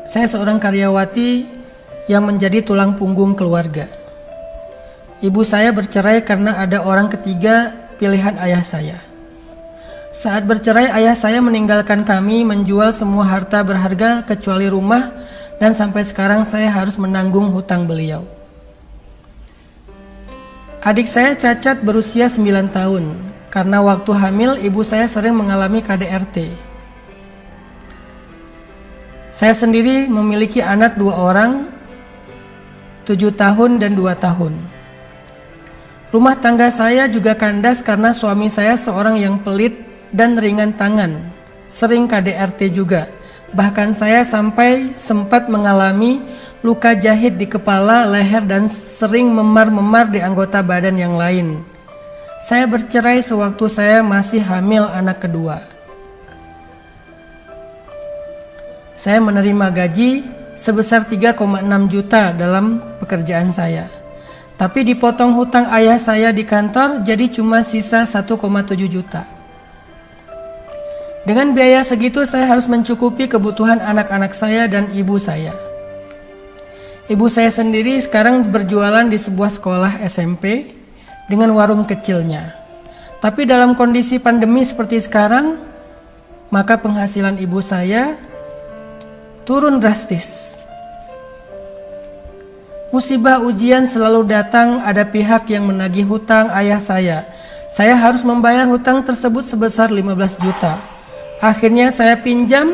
Saya seorang karyawati yang menjadi tulang punggung keluarga. Ibu saya bercerai karena ada orang ketiga pilihan ayah saya. Saat bercerai, ayah saya meninggalkan kami, menjual semua harta berharga kecuali rumah, dan sampai sekarang saya harus menanggung hutang beliau. Adik saya cacat berusia 9 tahun. Karena waktu hamil, ibu saya sering mengalami KDRT. Saya sendiri memiliki anak 2 orang, 7 tahun dan 2 tahun. Rumah tangga saya juga kandas karena suami saya seorang yang pelit dan ringan tangan, sering KDRT juga. Bahkan saya sampai sempat mengalami luka jahit di kepala, leher, dan sering memar-memar di anggota badan yang lain. Saya bercerai sewaktu saya masih hamil anak kedua. Saya menerima gaji sebesar 3,6 juta dalam pekerjaan saya. Tapi dipotong hutang ayah saya di kantor jadi cuma sisa 1,7 juta. Dengan biaya segitu saya harus mencukupi kebutuhan anak-anak saya dan ibu saya. Ibu saya sendiri sekarang berjualan di sebuah sekolah SMP dengan warung kecilnya. Tapi dalam kondisi pandemi seperti sekarang, maka penghasilan ibu saya turun drastis. Musibah ujian selalu datang, ada pihak yang menagih hutang ayah saya. Saya harus membayar hutang tersebut sebesar 15 juta. Akhirnya saya pinjam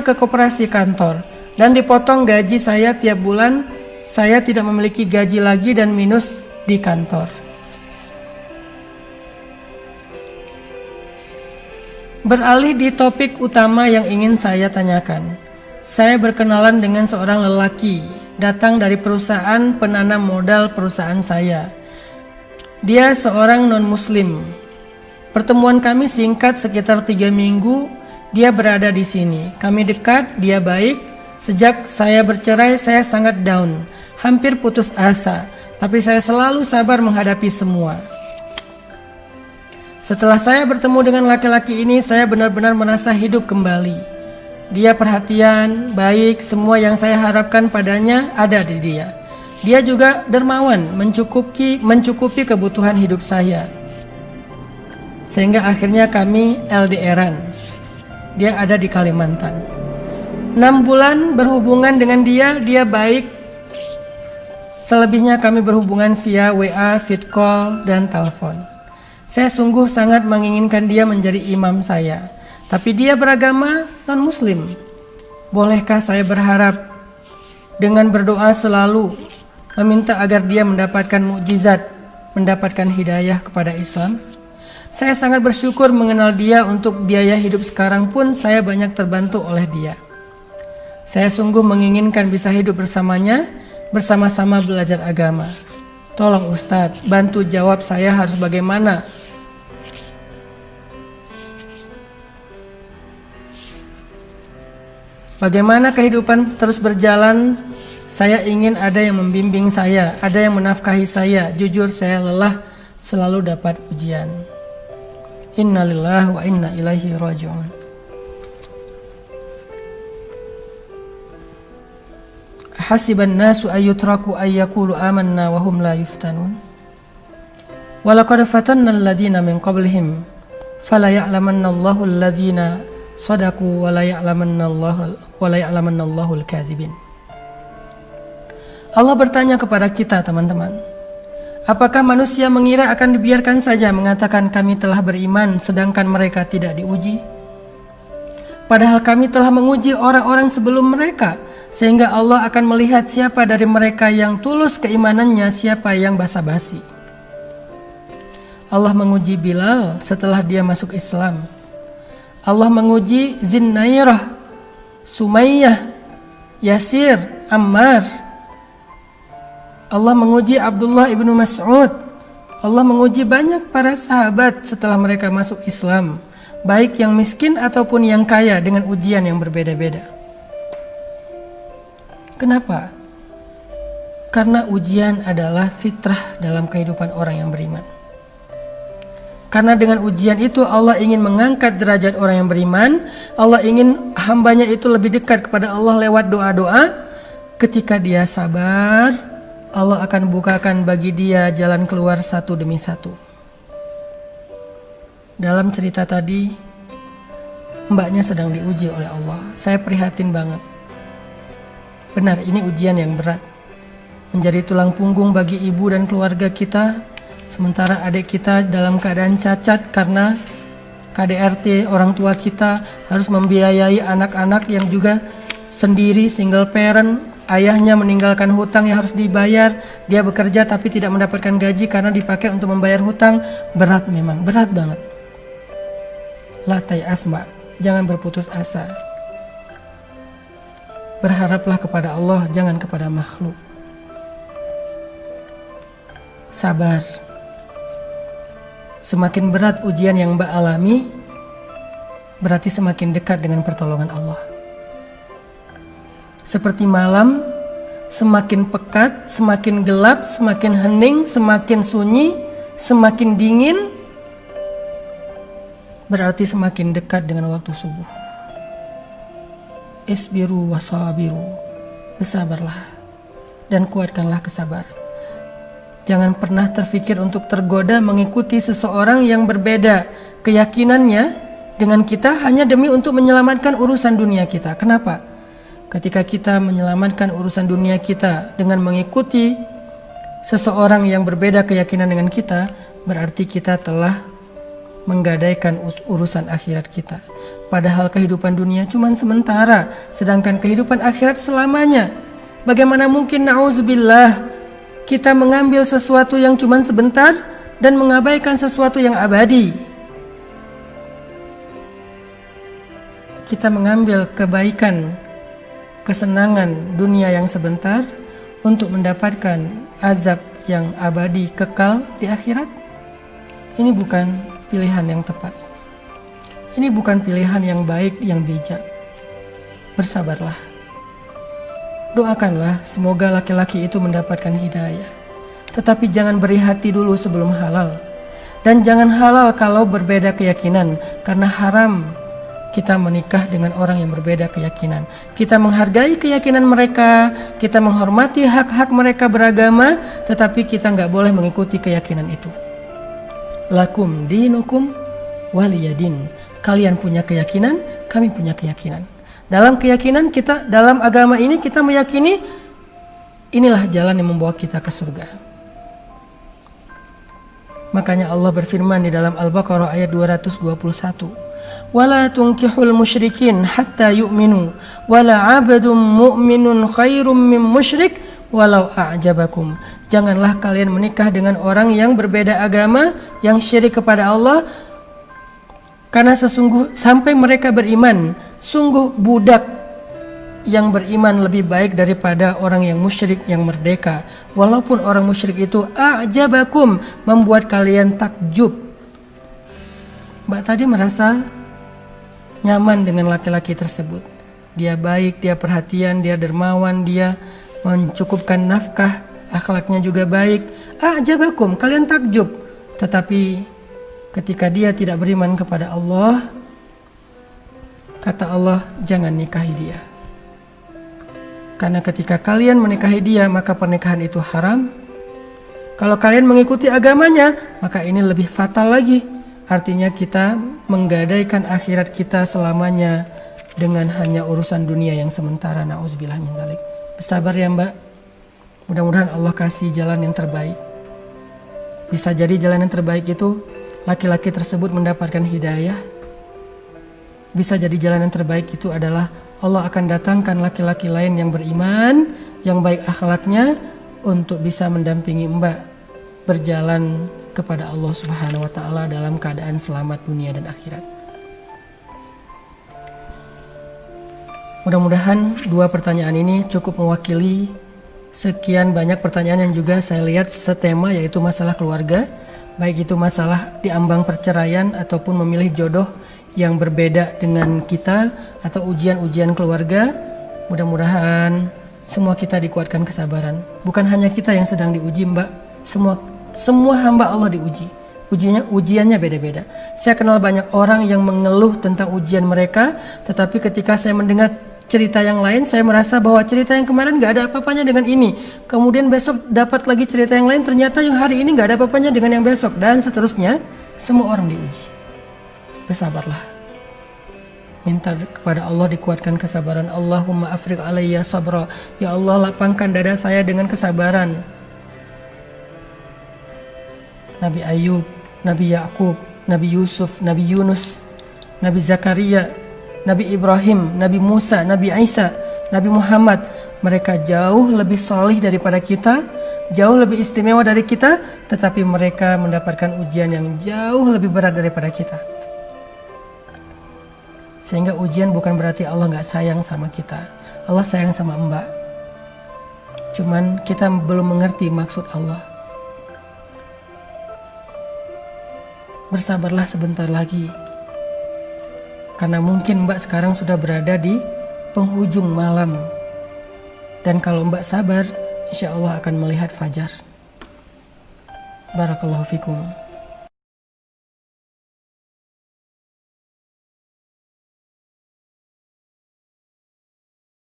ke koperasi kantor dan dipotong gaji saya tiap bulan. Saya tidak memiliki gaji lagi dan minus di kantor. Beralih di topik utama yang ingin saya tanyakan. Saya berkenalan dengan seorang lelaki, datang dari perusahaan penanam modal perusahaan saya. Dia seorang non-muslim. Pertemuan kami singkat sekitar 3 minggu, dia berada di sini. Kami dekat, dia baik. Sejak saya bercerai, saya sangat down, hampir putus asa. Tapi saya selalu sabar menghadapi semua. Setelah saya bertemu dengan laki-laki ini, saya benar-benar merasa hidup kembali. Dia perhatian, baik, semua yang saya harapkan padanya ada di dia. Dia juga dermawan, mencukupi kebutuhan hidup saya. Sehingga akhirnya kami LDRan. Dia ada di Kalimantan. 6 bulan berhubungan dengan dia baik. Selebihnya kami berhubungan via WA, vid call, dan telepon. Saya sungguh sangat menginginkan dia menjadi imam saya. Tapi dia beragama non-muslim. Bolehkah saya berharap dengan berdoa selalu meminta agar dia mendapatkan mukjizat, mendapatkan hidayah kepada Islam? Saya sangat bersyukur mengenal dia. Untuk biaya hidup sekarang pun saya banyak terbantu oleh dia. Saya sungguh menginginkan bisa hidup bersamanya, bersama-sama belajar agama. Tolong Ustadz, bantu jawab saya harus bagaimana. Bagaimana kehidupan terus berjalan? Saya ingin ada yang membimbing saya, ada yang menafkahi saya. Jujur saya lelah selalu dapat ujian. Innalillahi wa inna ilaihi raji'un. Hasiban nasu ayyutraku ayyakulu amanna wa hum la yuftanun. Walaqad fatanna alladhina min qablihim fala ya'lamanna Allahu alladhina sadaqu wa la ya'lamanna Allahul kadzibin. Allah bertanya kepada kita, teman-teman, apakah manusia mengira akan dibiarkan saja mengatakan kami telah beriman sedangkan mereka tidak diuji? Padahal kami telah menguji orang-orang sebelum mereka, sehingga Allah akan melihat siapa dari mereka yang tulus keimanannya, siapa yang basa-basi. Allah menguji Bilal setelah dia masuk Islam. Allah menguji Zinnairah, Sumayyah, Yasir, Ammar. Allah menguji Abdullah ibnu Mas'ud. Allah menguji banyak para sahabat setelah mereka masuk Islam, baik yang miskin ataupun yang kaya, dengan ujian yang berbeda-beda. Kenapa? Karena ujian adalah fitrah dalam kehidupan orang yang beriman. Karena dengan ujian itu Allah ingin mengangkat derajat orang yang beriman. Allah ingin hambanya itu lebih dekat kepada Allah lewat doa-doa. Ketika dia sabar, Allah akan bukakan bagi dia jalan keluar satu demi satu. Dalam cerita tadi, mbaknya sedang diuji oleh Allah. Saya prihatin banget. Benar, ini ujian yang berat. Menjadi tulang punggung bagi ibu dan keluarga kita, sementara adik kita dalam keadaan cacat karena KDRT, orang tua kita harus membiayai anak-anak yang juga sendiri, single parent. Ayahnya meninggalkan hutang yang harus dibayar. Dia bekerja tapi tidak mendapatkan gaji karena dipakai untuk membayar hutang. Berat memang, berat banget. La tay'as, mbak, jangan berputus asa. Berharaplah kepada Allah, jangan kepada makhluk. Sabar. Semakin berat ujian yang mbak alami, berarti semakin dekat dengan pertolongan Allah. Seperti malam, semakin pekat, semakin gelap, semakin hening, semakin sunyi, semakin dingin, berarti semakin dekat dengan waktu subuh. Isbiru wasabiru, bersabarlah dan kuatkanlah kesabaran. Jangan pernah terfikir untuk tergoda mengikuti seseorang yang berbeda keyakinannya dengan kita hanya demi untuk menyelamatkan urusan dunia kita. Kenapa? Ketika kita menyelamatkan urusan dunia kita dengan mengikuti seseorang yang berbeda keyakinan dengan kita, berarti kita telah menggadaikan urusan akhirat kita. Padahal kehidupan dunia cuma sementara, sedangkan kehidupan akhirat selamanya. Bagaimana mungkin, na'udzubillah, kita mengambil sesuatu yang cuma sebentar dan mengabaikan sesuatu yang abadi. Kita mengambil kebaikan, kesenangan dunia yang sebentar untuk mendapatkan azab yang abadi kekal di akhirat. Ini bukan pilihan yang tepat. Ini bukan pilihan yang baik, yang bijak. Bersabarlah. Doakanlah semoga laki-laki itu mendapatkan hidayah. Tetapi jangan beri hati dulu sebelum halal. Dan jangan halal kalau berbeda keyakinan, karena haram kita menikah dengan orang yang berbeda keyakinan. Kita menghargai keyakinan mereka, kita menghormati hak-hak mereka beragama, tetapi kita nggak boleh mengikuti keyakinan itu. Lakum dinukum waliyadin. Kalian punya keyakinan, kami punya keyakinan. Dalam keyakinan kita, dalam agama ini kita meyakini inilah jalan yang membawa kita ke surga. Makanya Allah berfirman di dalam Al-Baqarah ayat 221. Wala tunkihul musyrikin hatta yu'minu wala 'abdun mu'minun khairum min musyrik walau a'jabakum. Janganlah kalian menikah dengan orang yang berbeda agama, yang syirik kepada Allah, karena sampai mereka beriman. Sungguh budak yang beriman lebih baik daripada orang yang musyrik yang merdeka. Walaupun orang musyrik itu a'jabakum, membuat kalian takjub. Mbak tadi merasa nyaman dengan laki-laki tersebut. Dia baik, dia perhatian, dia dermawan, dia mencukupkan nafkah, akhlaknya juga baik. A'jabakum, kalian takjub. Tetapi ketika dia tidak beriman kepada Allah, kata Allah, jangan nikahi dia. Karena ketika kalian menikahi dia, maka pernikahan itu haram. Kalau kalian mengikuti agamanya, maka ini lebih fatal lagi. Artinya kita menggadaikan akhirat kita selamanya dengan hanya urusan dunia yang sementara. Na'udzubillah min dzalik. Bersabar ya mbak. Mudah-mudahan Allah kasih jalan yang terbaik. Bisa jadi jalan yang terbaik itu laki-laki tersebut mendapatkan hidayah. Bisa jadi jalan yang terbaik itu adalah Allah akan datangkan laki-laki lain yang beriman, yang baik akhlaknya, untuk bisa mendampingi mbak berjalan kepada Allah Subhanahu wa Ta'ala dalam keadaan selamat dunia dan akhirat. Mudah-mudahan dua pertanyaan ini cukup mewakili sekian banyak pertanyaan yang juga saya lihat setema, yaitu masalah keluarga, baik itu masalah diambang perceraian ataupun memilih jodoh yang berbeda dengan kita, atau ujian-ujian keluarga. Mudah-mudahan semua kita dikuatkan kesabaran. Bukan hanya kita yang sedang diuji mbak, semua hamba Allah diuji. Ujiannya beda-beda. Saya kenal banyak orang yang mengeluh tentang ujian mereka, tetapi ketika saya mendengar cerita yang lain, saya merasa bahwa cerita yang kemarin gak ada apa-apanya dengan ini. Kemudian besok dapat lagi cerita yang lain, ternyata yang hari ini gak ada apa-apanya dengan yang besok, dan seterusnya. Semua orang diuji. Bersabarlah. Minta kepada Allah dikuatkan kesabaran. Allahumma afriq alayya sabra. Ya Allah, lapangkan dada saya dengan kesabaran. Nabi Ayub, Nabi Yakub, Nabi Yusuf, Nabi Yunus, Nabi Zakaria, Nabi Ibrahim, Nabi Musa, Nabi Isa, Nabi Muhammad. Mereka jauh lebih solih daripada kita, jauh lebih istimewa dari kita, tetapi mereka mendapatkan ujian yang jauh lebih berat daripada kita. Sehingga ujian bukan berarti Allah gak sayang sama kita. Allah sayang sama Mbak. Cuman kita belum mengerti maksud Allah. Bersabarlah sebentar lagi. Karena mungkin Mbak sekarang sudah berada di penghujung malam. Dan kalau Mbak sabar, insya Allah akan melihat fajar. Barakallahu fikum.